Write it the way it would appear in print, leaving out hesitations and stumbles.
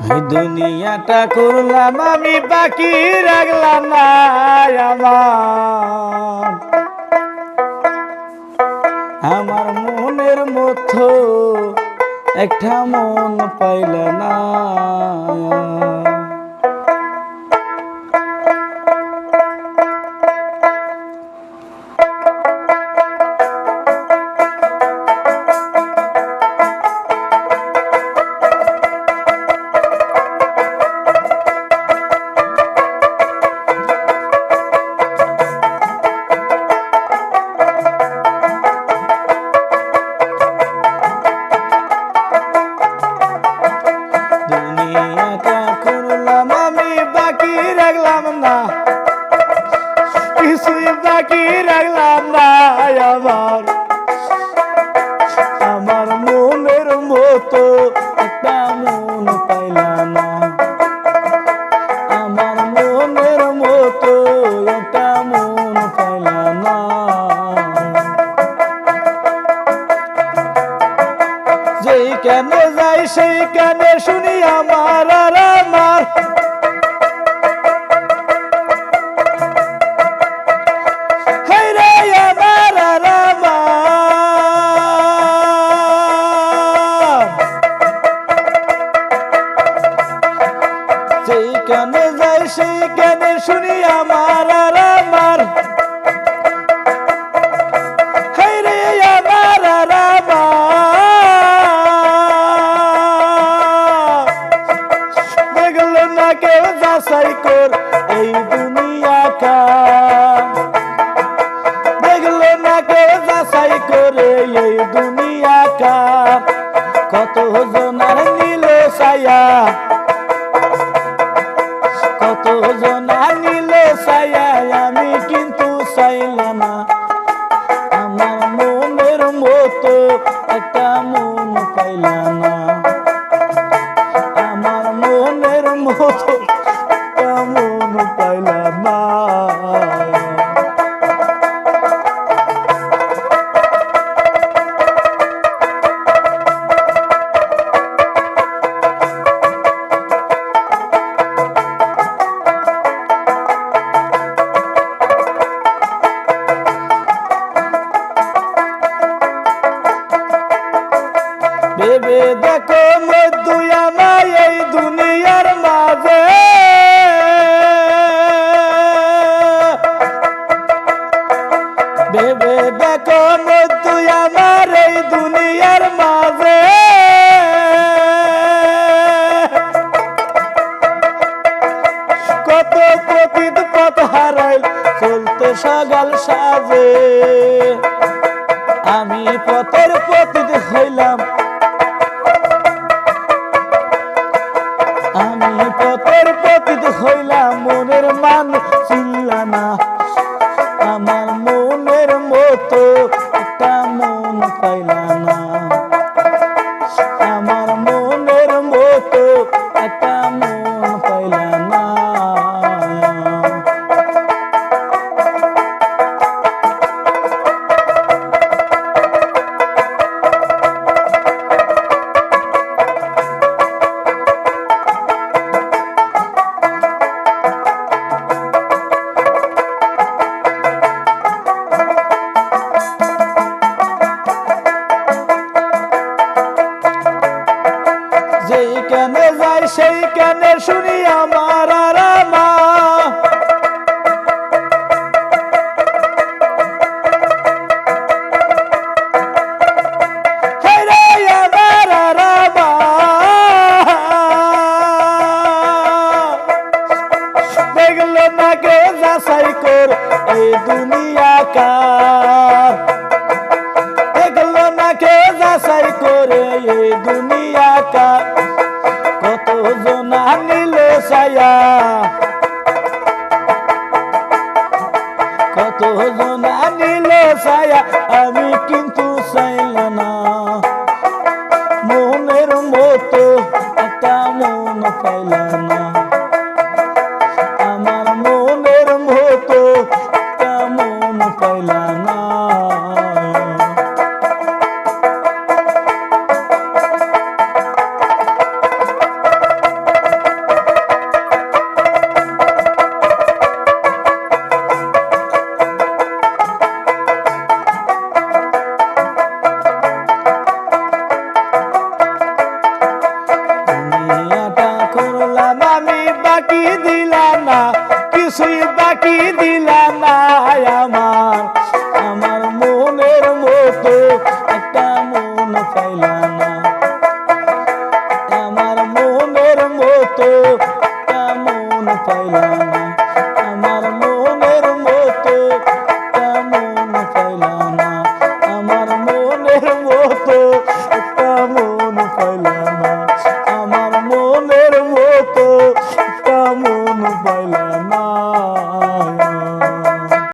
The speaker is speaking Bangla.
এই দুনিয়াটা করলাম আমি, বাকি রাখলাম না আমার। আমার মনের মতো একটা মন পাইল না। দুনিয়াটা করলাম আমি, বাকি রাখলাম না, কিছুই বাকি রাখলাম না আমার। আমার মনের মতো একটা মন পাইলাম না। আমার মনের মতো একটা মন পাইলাম না। যেইখানে যাই সেইখানে শুনি আমার আর আমার। হায়রে আমার আর আমার। যেইখানে যাই সেইখানে শুনি আমার আর আমার। হায়রে আমার আর আমার। দেখলো না কেউ যাচাই কর এই দুনিয়াটা, দেখলো না কেউ যাচাই করে এই দুনিয়াটা। কত জনার নীল ছায়া, কত জনার নীল ছায়া, আমি কিন্তু চাইলাম না। আমার মনের মতো একটা মন পাইলাম না। আমার মনের মতো একটা মন পাইলাম না। ভেবে দেখো মৃত্যু আমায় এই দুনিয়ার মাঝে। ভেবে দেখো মৃত্যু আমার এই দুনিয়ার মাঝে। কত পতিত পথ হারাই চলতে সকাল সাজে। আমি পথের পতিত হইলাম, আমি পথের পতিত হইলাম, মনের মান চিনলা না। আমার মনের মতো একটা মন পাইলাম না। আমার মনের মতো একটা মন পাইলাম না। যেইখানে যাই সেইখানে শুনি আমার আর আমার। হায়রে আমার আর আমার। দেখলো না কেউ যাচাই কর এই দুনিয়াকার। দেখলো না কেউ যাচাই করে এই দুনিয়াকার। কত জনা নীল ছায়া, কত জনা নীল ছায়া, আমি কিন্তু চাইলাম না। মনের মতো একটা মন পাইলাম না। আমার মনের মতো একটা মন পাইলাম না। একটা মন